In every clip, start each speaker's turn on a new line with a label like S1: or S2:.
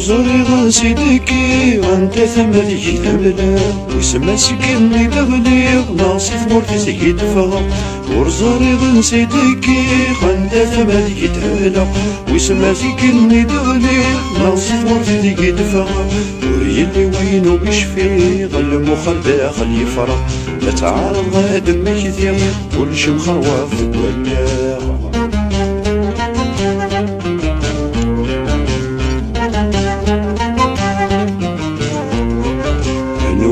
S1: ورزوري غنسيدكي وانت ثمري تملا ويسمى سكني دغلي ناصي ثمورتي سكي دفغ ورزوري غنسيدكي وانت ثمري تملا ويسمى سكني دغلي ناصي ثمورتي سكي دفغ وريلي وينو يشفي ظل مخل داخل يفرق لا تعارض غاد مكثير كل شي مخروة في الولاغ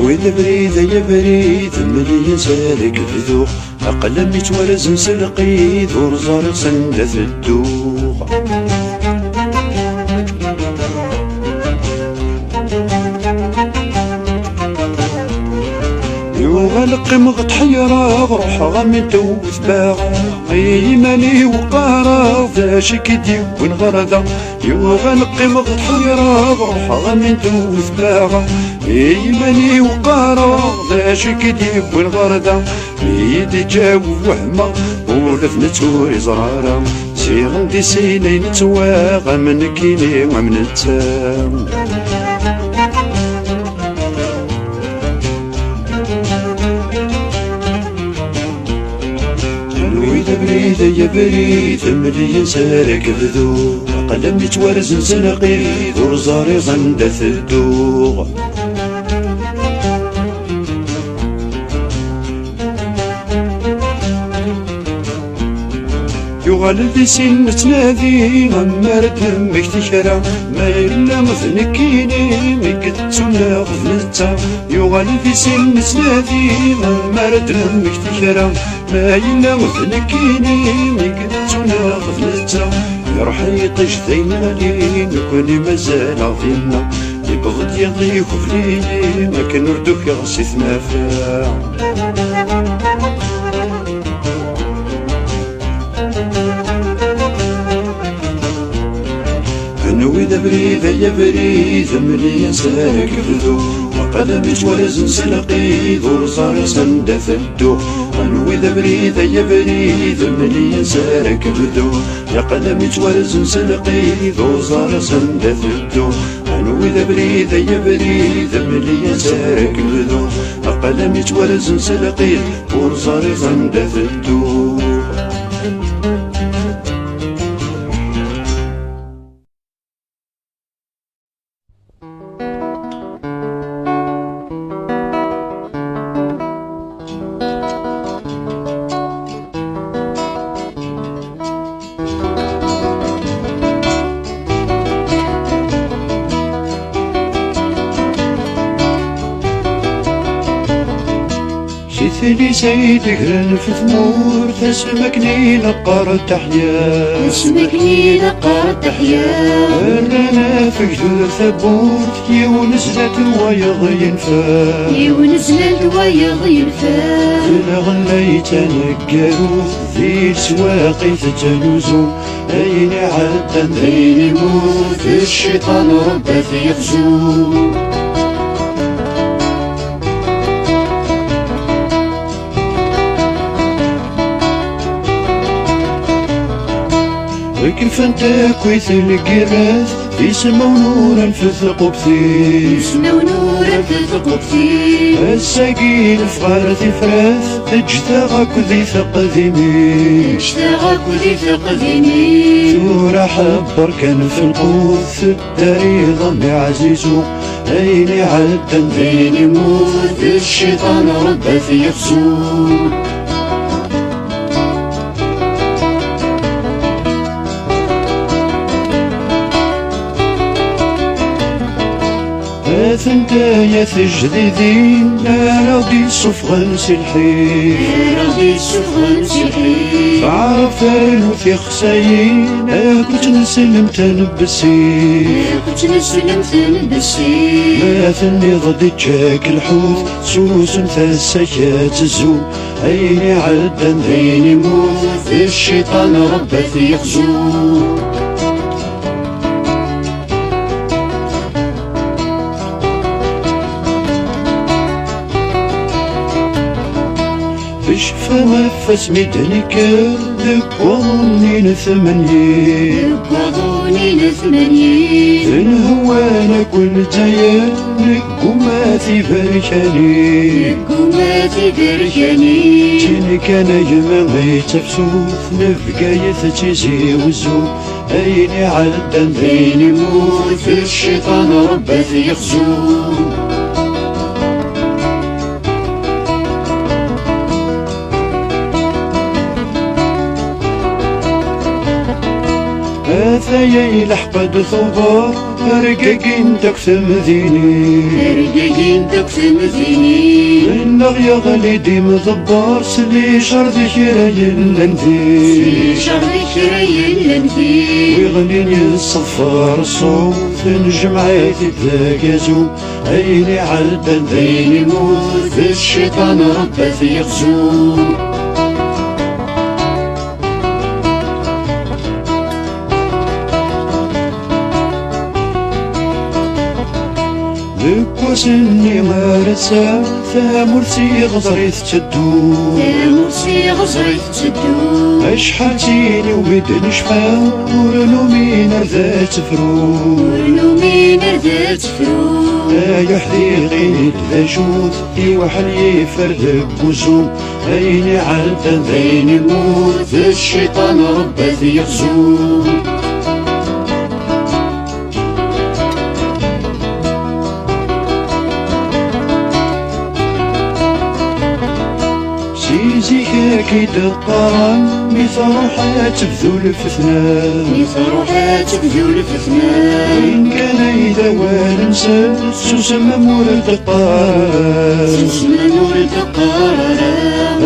S1: وإذا بريد يا بريد ملي سالك الذوق أقلم يتورز نسلقيد ورزارق سندة الدوق يوغلق مغط حيرا روحها من توث باغا ايماني وقارا فاش كدي ونغردا يوغلق مغط حيرا روحها من توث باغا ايماني وقارا فاش كدي ونغردا يدي جاو وهما ولف نتوري زرارا سيغن دي سيني نتواغا من كيني ومن التام بريد يا بريد ملي سارك بذوق قلم يتورز نسنقيد ورزاري غندة الدوق يغال في سن تنادي غمار دمك تكرا ما إلا مثنكيني ميكتسونا غفلتا يغال في سن تنادي غمار دمك تكرا ما إلا مثنكيني ميكتسونا غفلتا يرحي طجتين غالين وكوني مازال عظيمنا يبغض يضيك فليلي ما كان ردوك يغسي ثمافا وإذا بريد يا بريد ملي سالك بذوق وقلم يتورز نسلقيد ورزاري سندة الدوق وإذا بريد يا بريد ملي سالك بذوق يا قلم يتورز نسلقيد ورزاري سندة الدوق وإذا بريد يا بريد ملي سالك بذوق يا قلم يتورز نسلقيد ورزاري سندة الدوق شيثلي سيدك في ثمور تسمكني نقار التحيا
S2: تسمكني نقار التحيا
S1: رانا في جدود ثبوت يونزلت الويض ينفا
S2: يونزلت الويض ينفا
S1: إلا غليت نقاروث ذي سواقي تتلوزو أين عدن
S2: أين يموت الشيطان ربه يغزو
S1: كيف انت كويس القراث يسمو نورا في ثقبتي
S2: يسمو نورا في ثقبتي
S1: الساقين فغار ثفراث اجتاغك ذي ثقذيني
S2: اجتاغك ذي ثقذيني
S1: ثورة حبر كان في القوث الداري ضمي عزيزو أين عدن
S2: أين يموت الشيطان ربه يغزو
S1: ثنتايا ثجديدين لا راضي صفغن سلحين
S2: لا راضي صفغن سلحين
S1: فعرف الوثي خسايين كنت نسلم تنبسين
S2: كنت نسلم تنبسين
S1: ما ثني غدي تشاك الحوت سوس ثسكات الزوم أين عدن
S2: أين يموت الشيطان ربه يغزو
S1: يشفى مفاس ميدانيكا ذك وظنين ثمانية
S2: قضوني ثمانية
S1: الهوانا كل جيانك قماتي بركاني
S2: قماتي بركاني
S1: تيني كان يمامي تفسوث نفقاية تيزي وزو أيني عدن
S2: بين يموت الشيطان ربث يخزون
S1: أثايا لحقد ثوبا رقاقين تكثم ذيني
S2: رقاقين تقسم ذيني
S1: النغيا غالي ديم ضبار سلي شر ذكرى يلنذي
S2: في شر ذكري الانفي
S1: ويغنيني الصفار الصوت نجمعاتي تلاقازو أيني عدن
S2: بين يموت الشيطان ربث يخزون
S1: ذك وسني مارسا ثامرتي غزريت تدو
S2: مرسي غزري تسدو
S1: أشحال تيني وبدن شفا ورنومين ذات فروض
S2: ولومين ذات فرو
S1: لا يحذيقين الأجود يوحل يفرد بوزوم أيني عدن
S2: بين يموت الشيطان ربث يخزون
S1: سيزي كاكيد القران مثل روحات بذول فتنان
S2: مثروحات بذول فتنان
S1: إن كان إذا والنسى سوسم مورد القران
S2: اسم مورد القرار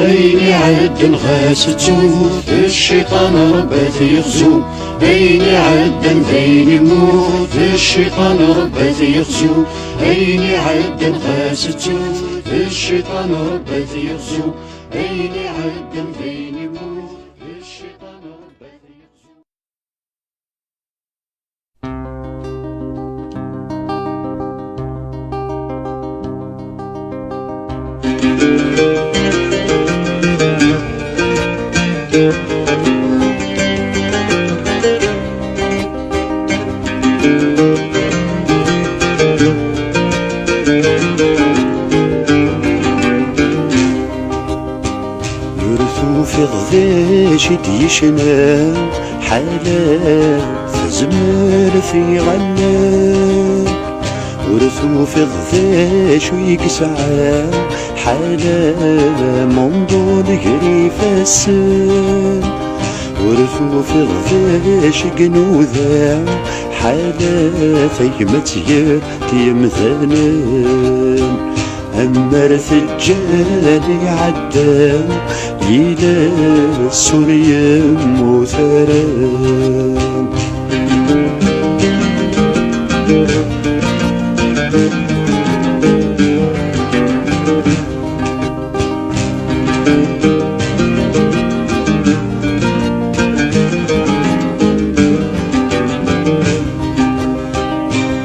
S1: أيني عدن غاس تشوف
S2: الشيطان ربث يخزون بين عدن بين يموت الشيطان ربث يخزون بين عدن غاس تشوف الشيطان ربث يخزون بين عدن بين يموت الشيطان ربث يخزون
S1: يرثو في غذاش يشنا حالا فزمر في غلا ورثو في غذاش ويقسعى حالا منظور قريف السن ورثو في غذاش قنوذا حالا ثيمة تيمثانن أما الثجال يعدى إلى سوريا مثران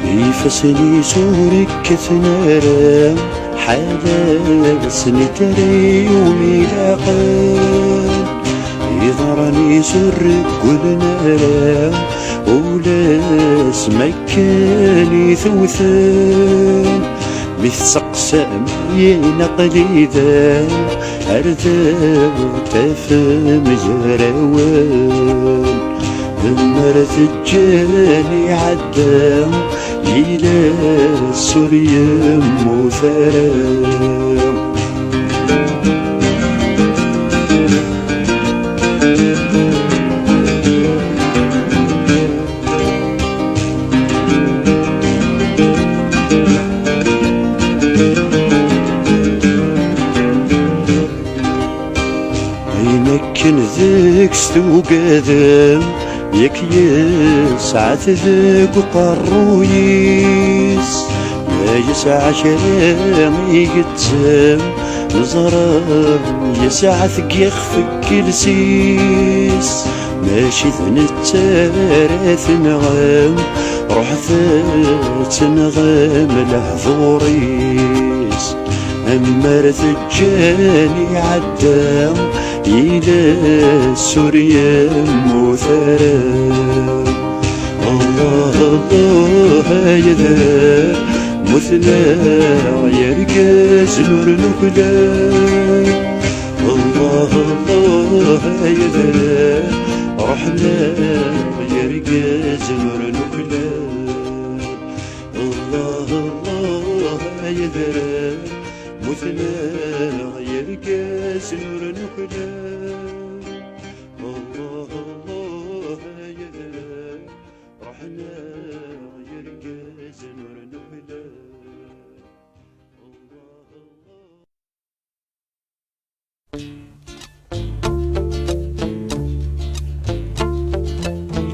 S1: يفسني سورك كثنارا حالا سنتري يومي لاقان يظهرني سرك كل نارا ولاس مكاني ثوثان مثل سقسام ينقلي ذا أرثا تفهم جراوان ذمر ثجاني عدام إلى سوريا مثران أينكن ذاك ستوقاذم يك يسعى ذاك قرويس ما يسعى شرام يقتسم نزرم يسعى ثق يخفك لسيس ماشي ثنتارث نغم روح ثات نغم لهذوريس أما ثجاني عدى إلى سوريا مثرى الله الله يذا مثنى يركز نور نكلا الله الله يذا رحمة يركز نور نكلا الله الله يذا مثنى يركز نور نكلا الله الله يذا رحمة يركز نور نكلا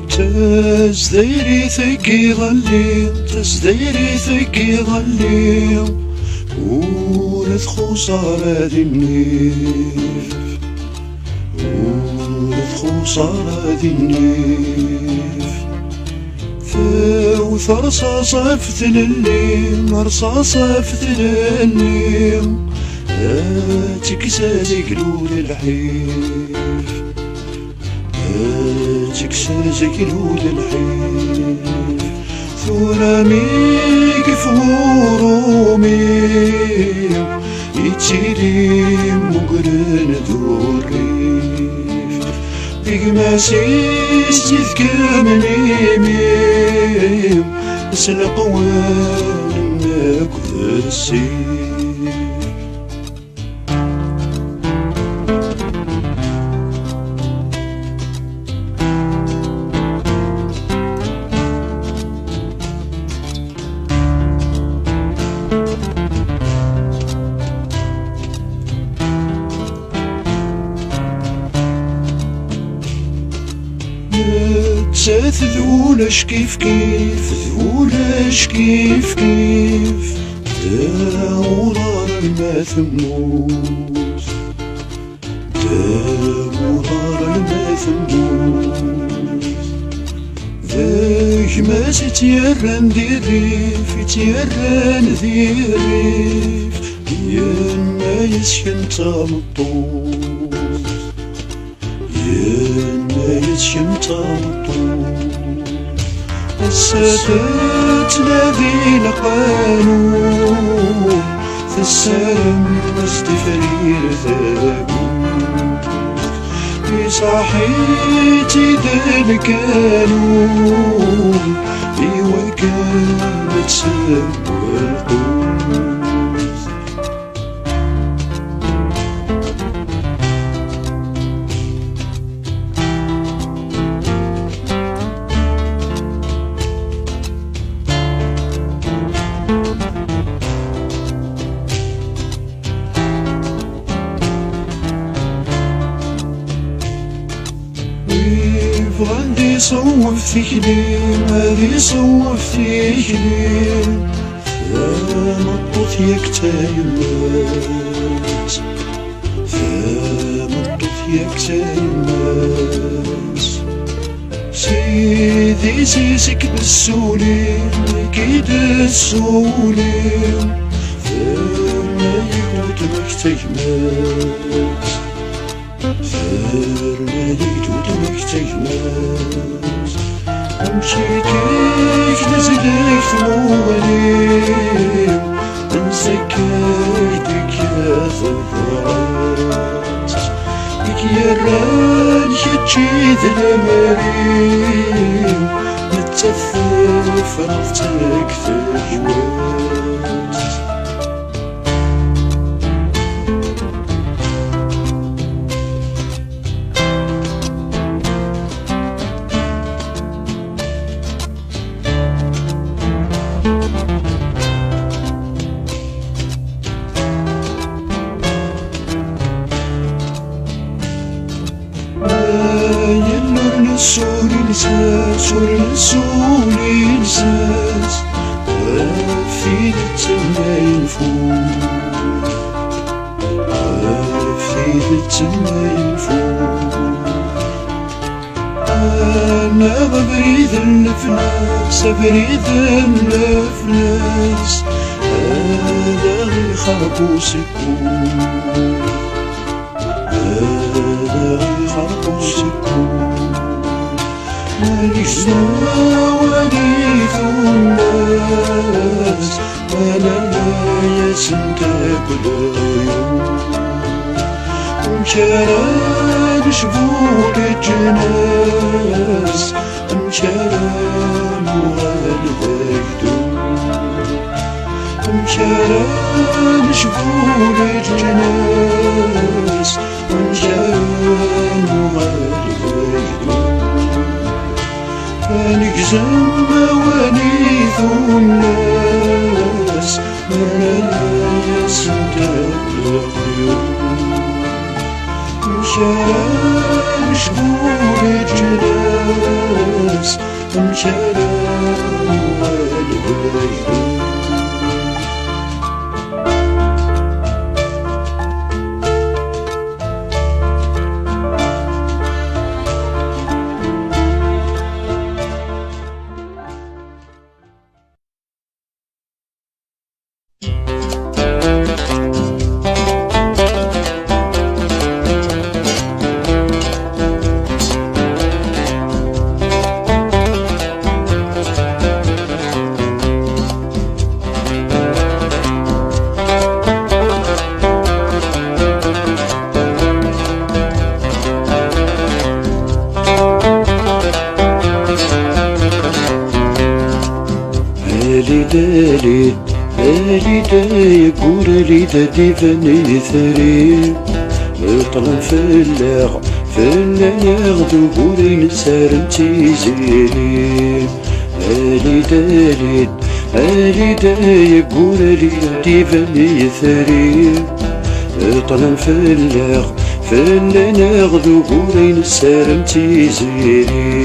S1: تزديري ثقي ظليم تزديري ثقي ظليم ورث خسارة ذي النيف ورث خسارة ذي النيف ثوث رصاصة في ثلاليم رصاصة في ثلاليم تكسى قلود الحيف تكسى قلود الحيف ثلامي كفورومي يتيري مقرن ذوريف بقماسيس تذكرني ميم سلقوان ناكل السيف ذولش كيف كيف ذولش كيف كيف داورار ما ثموت داورار ما ثموت ذاك ما تيران ذي الريف تيران ذي الريف يانا يسكن تامطوط يانا يسكن تامطوط السادات نادي القانون في السلام استفرير ثابوت في صحيتي ذا القانون في وكالة سوى القوت غادي صوف ثكليم غادي صوف ثكليم فمطوط ياك تايمات فمطوط ياك تايمات سيدي سيسك بالسوليم كيد السوليم فما يقوت ماك تايمات فرما يقوت ماك تايمات أمشيكيك نزلك ثمواليم أنسكيتك يا ثغرات إك يران يجي ذلماريم نتثف رفتك ثجوات سوري لساس وفي التماين فوق وفي التماين فوق أنا ببريد النفس بريد النفس هذا غي خربوس يكون، هذا غي خربوس يكون. ماليش زواليث الناس ولا لا يسنتك العيون، مشارى شبور الجناس، مشارى والغيدو، مشارى شبور الجناس، مشارى والغيدو. نجزم مواليث الناس ما لا يسنتك العيون، مشارى شبور الجناس، مشارى والغيدو. دالي دالي داي قولي دادي فاني ثري طلع فلاغ فلا ياخدو قولي نسار نتيزيني. دالي دالي دالي داي قولي دادي فاني ثري طلع فلاغ فلا ناخدو قولي نسار نتيزيني.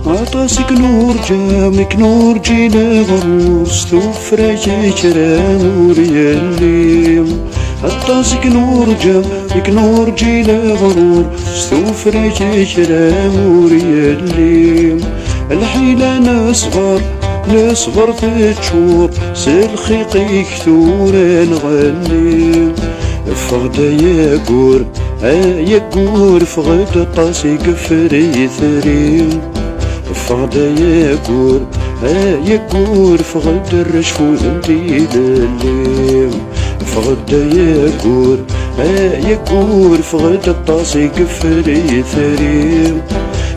S1: عطاسك نور جامك نور جينا غروس ثوفرا جيكرا نور يليم. عطاسك نور جامك نور جينا غرور ثوفرا جيكرا نور يليم. الحيلة نصغر نصغر تشور سلخيقي كثورا نغني. فغدا يا قور يا قور فغدا طاسي قفري ثريم. فغدا يا قور يا قور فغدا الرشفوذ انتي لليم. فغدا يا قور يا قور فغدا الطاسي قفري ثريم.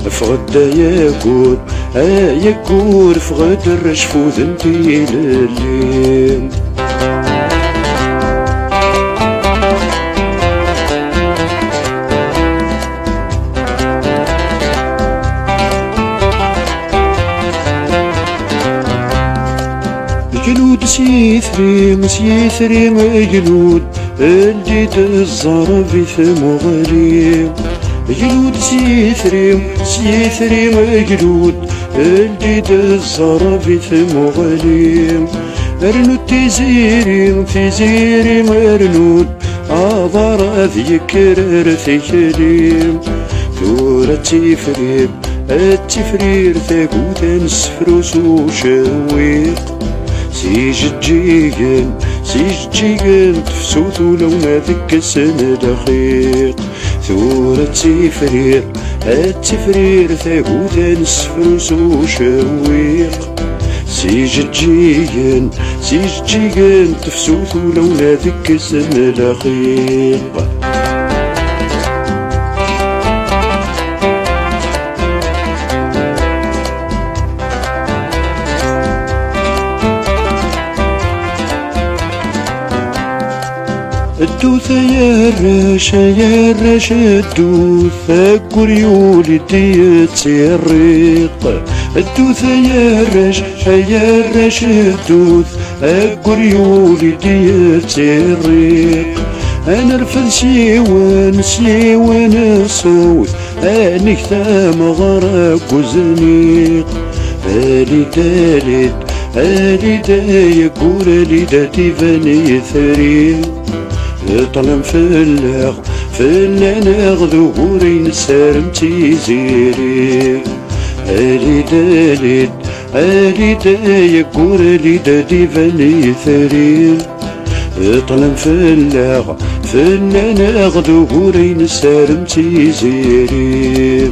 S1: فغدا يا قور يا قور فغدا الرشفوذ انتي لليم. جلود سيثريم سيثريم جلود الجيد الزرف ثم غريم. جلود سيثريم سيثريم جلود الجيد الزرف ثم غريم. ارنود تزيريم تزيريم ارنود اضر ذكر ثكريم. ثورة تفريم التفرير ثاقوت نسفروس وشويق. سيجيجن سيجيجن تفسوثو لونا ذك السنة دقيق. ثورة تفرير التفرير ثاقوت نسفروس وشويق. سيجيجن سيجيجن تفسوثو لونا ذك السنة دقيق. الدوث يا الرش يا الرش الدوث أقول يولدي تسرق. الدوث يا الرش يا الرش الدوث أقول يولدي تسرق. أنا رفض سيوان سيوان صوت أنك ثام غرق وزنيق. دالي دالي اليدا يقول اليدا تيفاني ثري طلم فلاغ فلانا ذهوري نسارم تيزيري اليدا يقول اليدا تيفاني ثري طلم فلاغ فلانا ذهوري نسارم تيزيري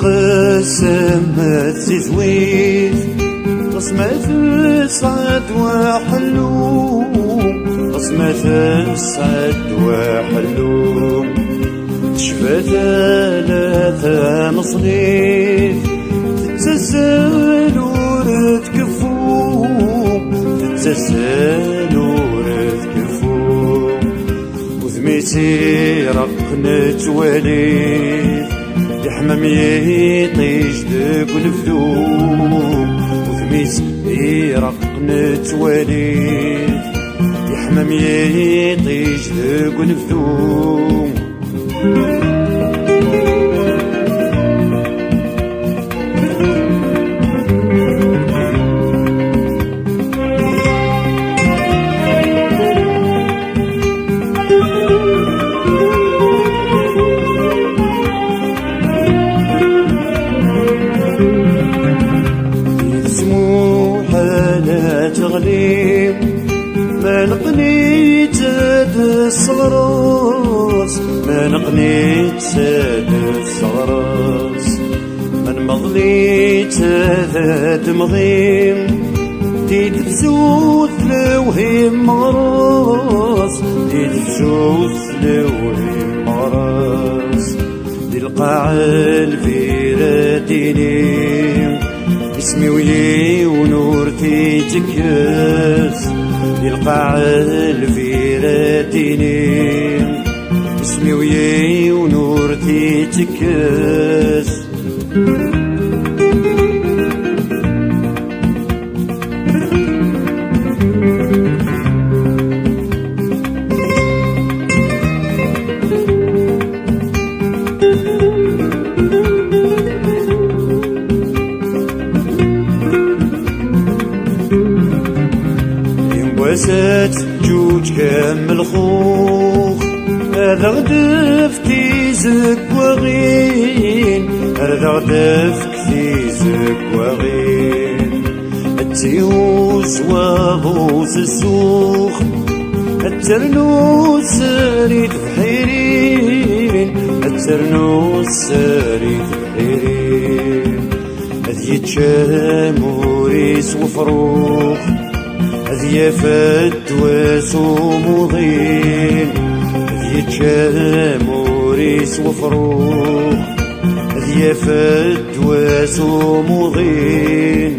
S1: تقسم تزويد قسمة السعد وحلو قسمة السعد وحلو تشفى ثلاثة مصنيف تتسال ورتكفو تتسال ورتكفو وثميتي رقنت وليد يحمم يطيش دق الفذوم وثميت يرقنت وليد يحمم يطيش دق الفذوم ما نقنيت زاد الصغراس ما نقنيت زاد الصغراس من مضليت زاد مضيم ديت تزوث لوهيم مغراس ديت تزوث لوهيم مغراس دي القاع الفيراتيني اسمي ويي ونورتي تكاس يلقى الفيراتيني اسمي ويي ونورتي تكاس وسات جوج كامل خوخ هذا غدف كيزك وغين هذا غدف كيزك وغين التيوس وابوس السوخ الترنوس ساريت بحيرين الترنوس ساريت بحيرين هذ يتشام وريس وفروخ هذي فتواس ومضين هذي تشام وريس وفروخ هذي فتواس ومضين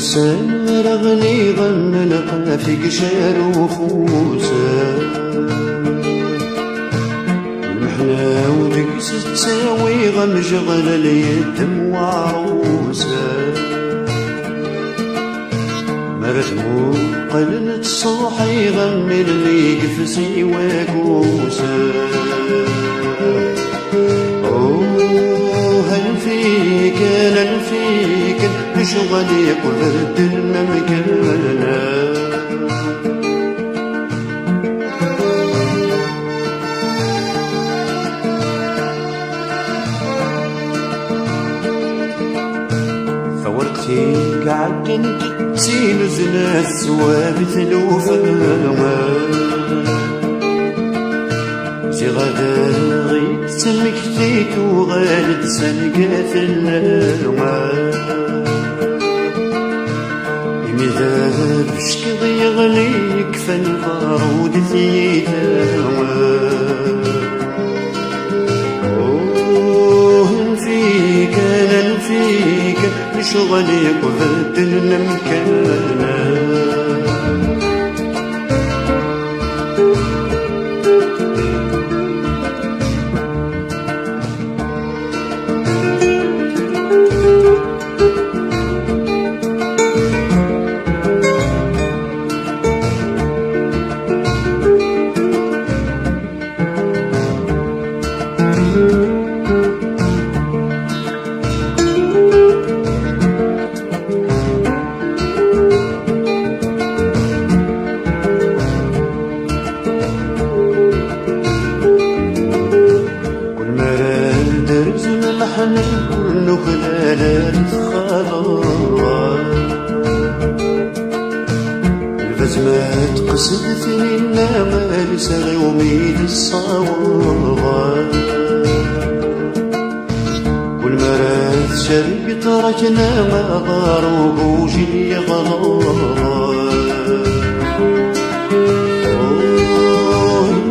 S1: سان رغني غن لقى في قشار وفوسا المحنا ودقس تساوي غمجغل اليتم وعروسا مرتمو قلن تصاحي غمي اللي قفزي وكوسا هل فيك هل فيك شغلي قلت الممكنة ثورتي قعدن تتسين زنا السوابت الوفاما زي غدا غيت سمكتيت وغالد سلقات اللوما مذاب شكض يغليك فالبارود ثيتاما نفيك انا نفيك شغلي قبدلنا مكانا محنا كل خلال خلاص البزمات قصد فينا ما لسغي وميد الصواب كل مرات شريك تركنا ما ضار وجي غلاص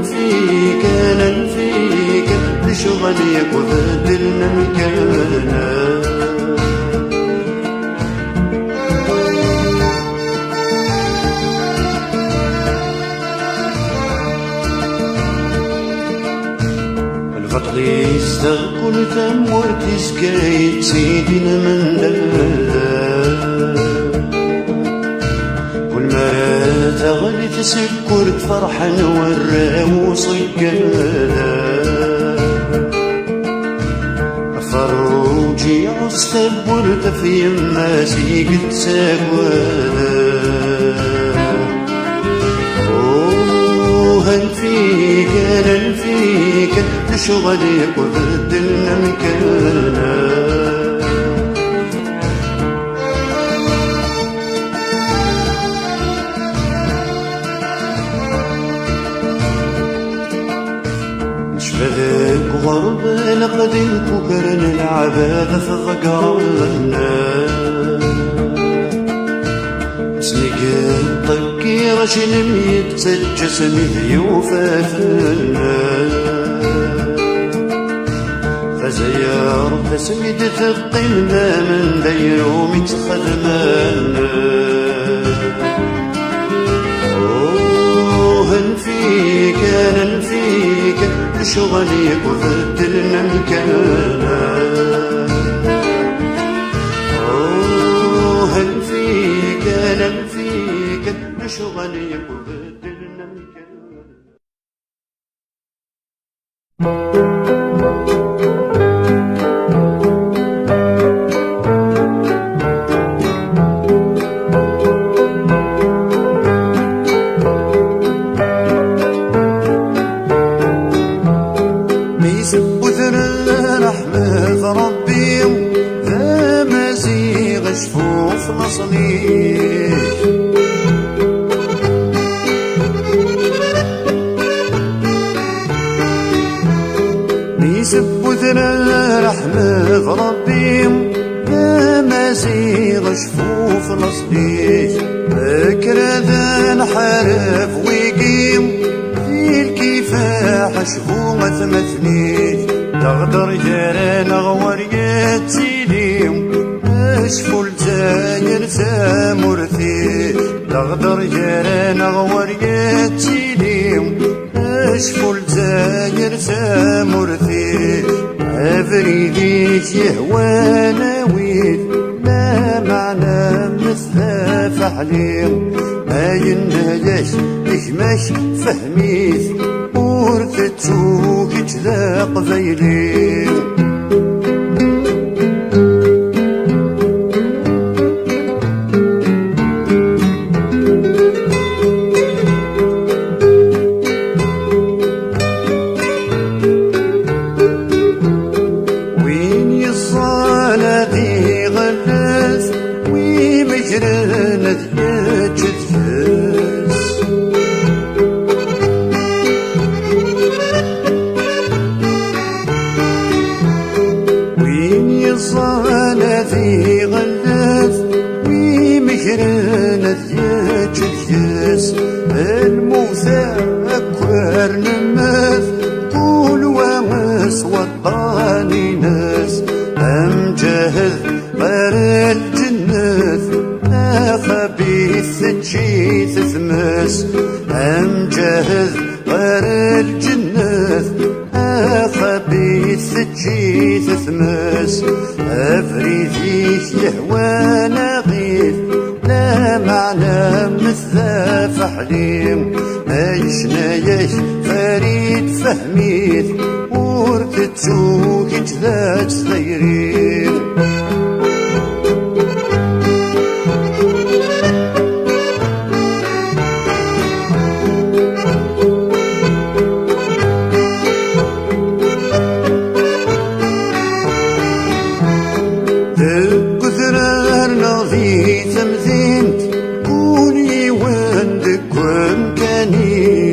S1: فيك انا فيك شغلي وبدلنا مكانا الفضل يستغل ثم ورتسكايت سيدنا من دلال كل مرة تغلي تسكر فرحا ورا وصيكالا فروجي عصتب ورتفي الناسي قد ساقوالا هل فيك هل فيك شغلي وبدلنا مكانا نشبذك غرب لقدك وكرن العبادة في ضقرنا اسمك طبكي رشن ميت جسمي ذيوفا فلنا فزيارة سميد ثقلنا من ديوم تخدمنا هل فيك هل فيك شغلي وبدلنا مكانا هل فيك هل فيك شغلي وبدلنا مكانا شفوف نصنيش نيسب وذنا رحمة ربي يا مزيغ شفوف نصنيش بكرة ذا نحارف ويقيم في الكفاح شفو ما ثمثنيش تغدر جاران غوريات سيليم اشفل زاير سامرثي لغدر جيران غور يتيليم اشفل زاير سامرثي افريديك يهوانا ويد لا معنى مثل فحليم ما ينهلش إكماش فهميت ورثتوك كذا قبيلي وين يصال ذي غلس ويمجرن ذي جثث وين يصال ذي غلس ويمجرن ذي جثث الموسى أكبر نمث قول ومس وطاني ناس أمجهد غير الجنة خبيث تجيث ثمس أمجهد غير الجنة خبيث تجيث ثمس أفريديك يهوانا غيث لا معنى مثل فحليم ما يشنايش فريد فهميت ورثتوك كذا صغيرين تكثرار نظي تمثينت قولي وندك ومكانيس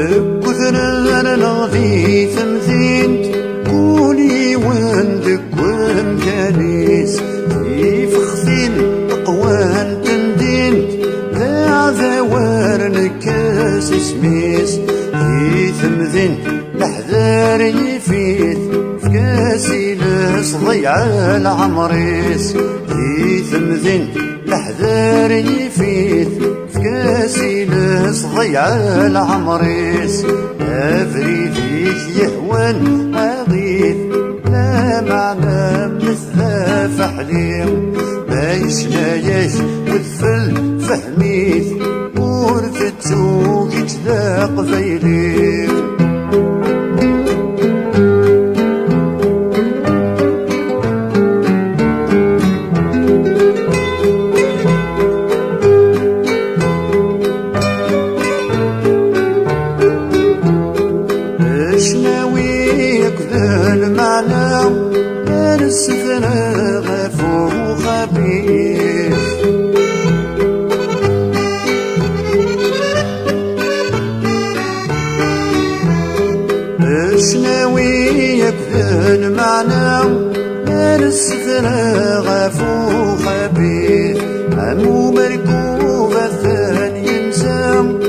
S1: تكثرار نظي تمثينت قولي وندك ومكانيس في فخثين أقوان تندينت ذا ذوار نكاس اسميس في ثمذن لحذار يفيد فكاسي لس ضيع العمريس في ثمذن لحذار يفيد فكاسي لس ضيع العمريس أفريديك يهوان أغيث لا معنى مثل فحليم ما يشنايش وذفل فهميت ورثتوك كذا قبيلي اشناويك ذا المعنى السفر غفور خبيث اشناويك ذا المعنى السفر غفور خبيث عمو مركوبة ثاني ينسام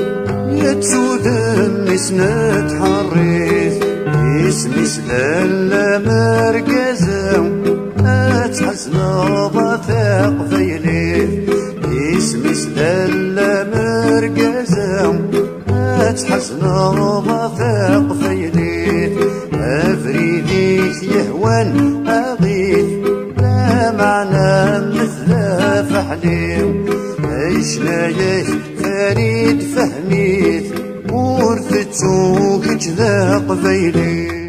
S1: يتسودم مسنة حريث اسمي سلالة مركزة أتحسن ضثاق فيلي اسمي سلالة مركزة أتحسن ضثاق فيلي أفريديك يهوان أغيث لا معنى مثل فحليم عيشنايش فريد فهميت ورثتوك كذا قبيلي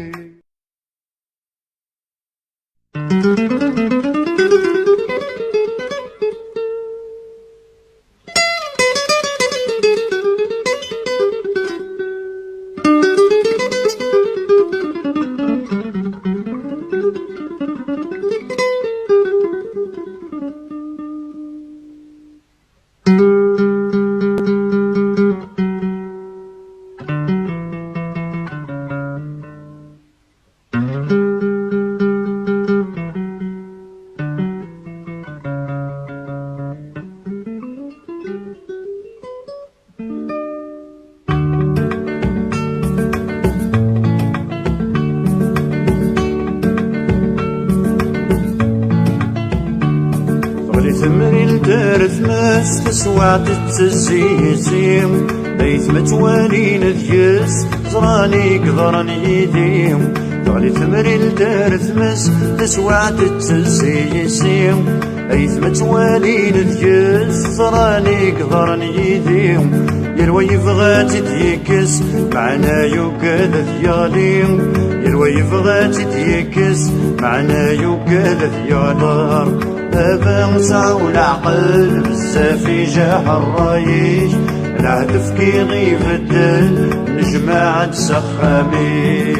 S1: الناس تسوى تتزيزيم بيت متوالين ذيس زراني قدرن يديم طالي ثمري لدار ثمس تسوى تتزيزيم بيت متوالين ذيس زراني قدرن يديم يروي يبغى تتيكس معنا يوكاد ثياليم يروي يبغى تتيكس معنا يوكاد ثيالار أبا مسعى والعقل بزاف يجاح الرايش الهدف كي يغيب الدل نجمع تسخامي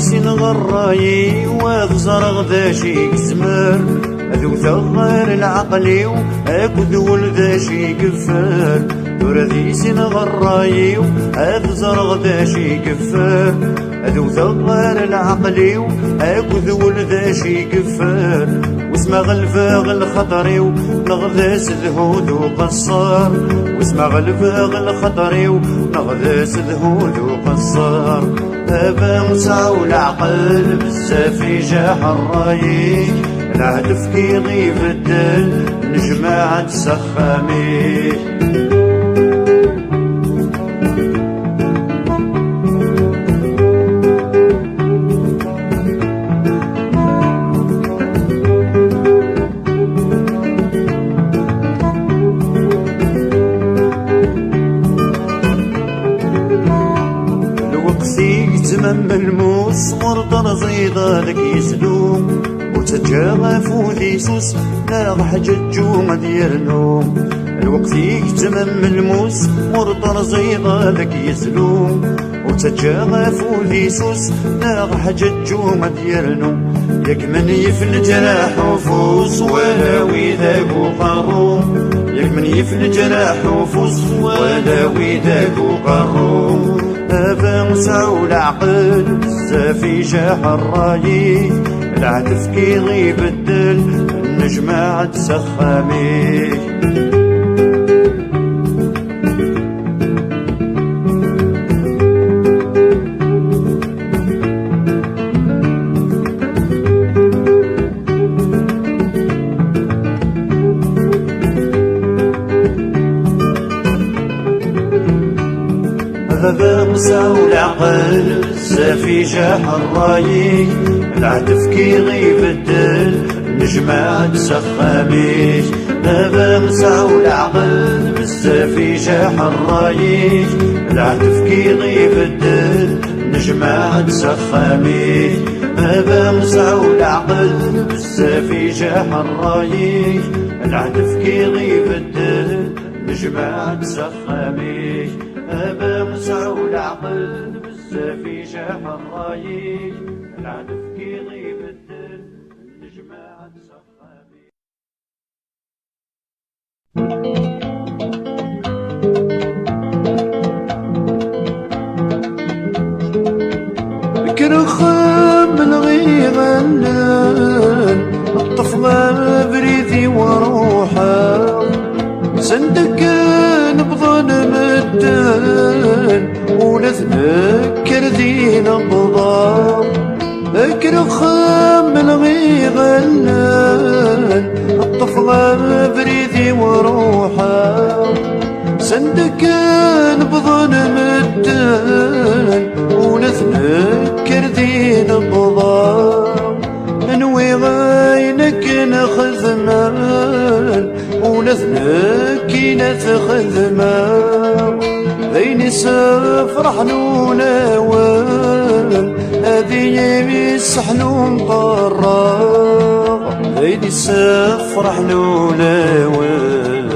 S1: ثلاثي غراي وغزر ذاشي كزمر أذو ثغر العقلي وأكد ولذاشي كفار ثلاثي غراي وأغزر ذاشي كفار أذو ثغر العقلي وأكد ولذاشي كفار واسمع غلفاغ الخطري ونغذاس ذهود وقصار واسمع غلفاغ الخطري ونغذاس ذهود وقصار أبا مسعى والعقل بزاف يجاح الرايك الهدف كي يغيب الدل نجمع تسخامي زمن الموس مرطر زيضا لك يسلوم وتجاغف وذيسوس لا حججو ما دير نوم الوقت يكتمم الموس مرطر زيضا لك يسلوم وتجاغف وذيسوس لا حججو ما دير نوم ياك من يفل جراح وفوس ولا وذاك وقروم ياك من يفل جراح وفوس ولا وذاك وقروم أبا مسعى والعقل بزاف يجاح الرايك الهدف كي يغيب الدل النجمع تسخامي أبا مسعى والعقل بزاف يجاح الرايك الهدف كي يغيب الدل نجمع تسخاميش أبا مسعى والعقل بزاف يجاح الرايك الهدف كي يغيب الدل نجمع تسخاميش أبا مسعى والعقل بزاف يجاح الرايك الهدف كي يغيب الدل نجمع تسخاميش أبا مسعى والعقل بزاف يجاح الرايك الهدف كي يغيب الدل نجمع تسخامي كرخم الغيغلان الطفلة بريدي وروحه سندك نبضى نمدان ونذكر ذي نبضى كرخم الغيغلان الطفلة بريدي وروحه سندك نبضى نمدان ونذكر ذي نبضى نوي غاينك ناخذ مال ونذكي نتخذ مال ذيني سافرح نوناوال هذي يسحنون طراغ ذيني سافرح نوناوال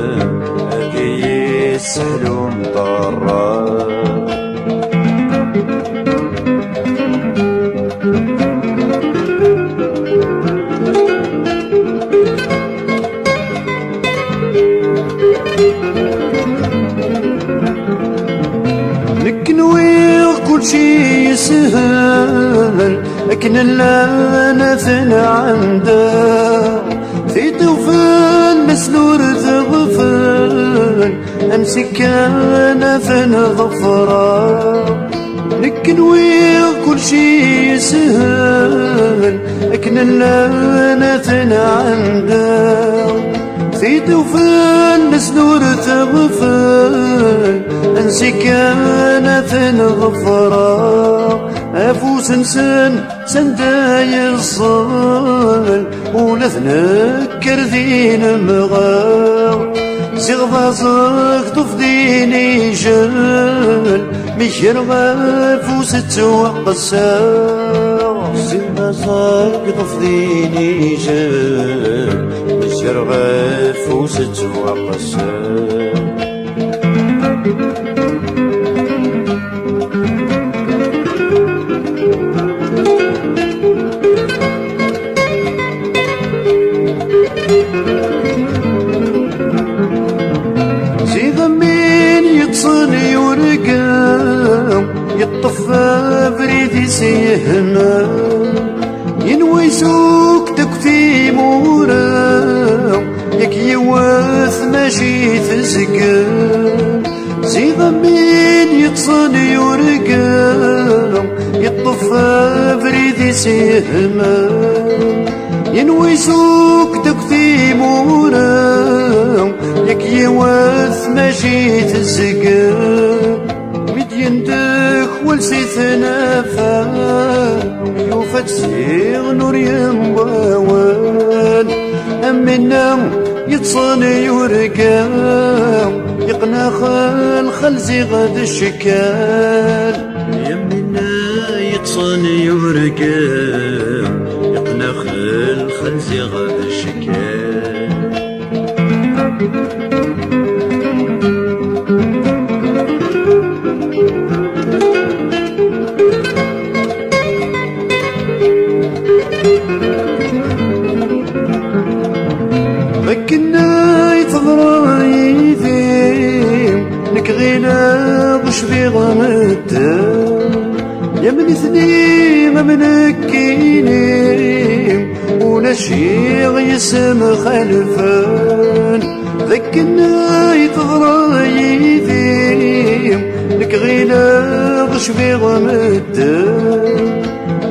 S1: هذي يسحنون طراغ كل شي يسهل لكن اللعنة عنده في طوفان مسلور تغفل أمسك كان ظفرة لكن ويا كل شي يسهل لكن اللعنة عنده في طوفان مسلور تغفل أنسي كانت غفرة أفوس سندا الصال ولا تنكر ذين مغاو زغضا زغض ديني جل ميشر غافوس توقسا زغضا زغض ديني جل ميشر غافوس توقسا يطفى بريدي سيهنا ينوي سوق تكتي مورا يك يواث ماشي تزكى زي ضمين يتصل يرقى يطفى بريدي سيهنا ينوي سوق تكتي مورا يك يواث ماشي تزكى يندخ والسيثنا يوفت سيغ نور ينبوان أمنا يتصل يرقى يقنا خل زغد الشكال يمنا يتصل يرقى يقنا خل زغد الشكال كنا يتضرى يديم لك غينا غش في غمدة يا من اثنين منك كينيم ولا شي غيسم خلفان ذكنا يتضرى يديم لك غينا غش في غمدة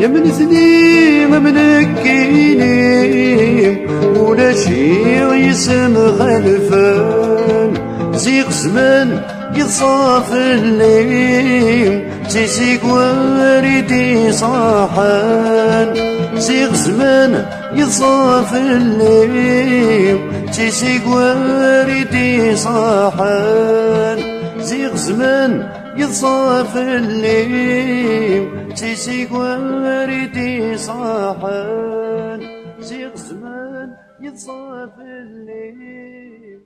S1: يا من اثنين منك كينيم ولا شي يسم غلفان زيغ زمان يتصاف الليل تيسيك واردي صاحان زيغ زمان يتصاف الليل تيسيك واردي صاحان زيغ زمان يتصاف الليل تيسيك واردي صاحان زيغ زمان يتصاف الليل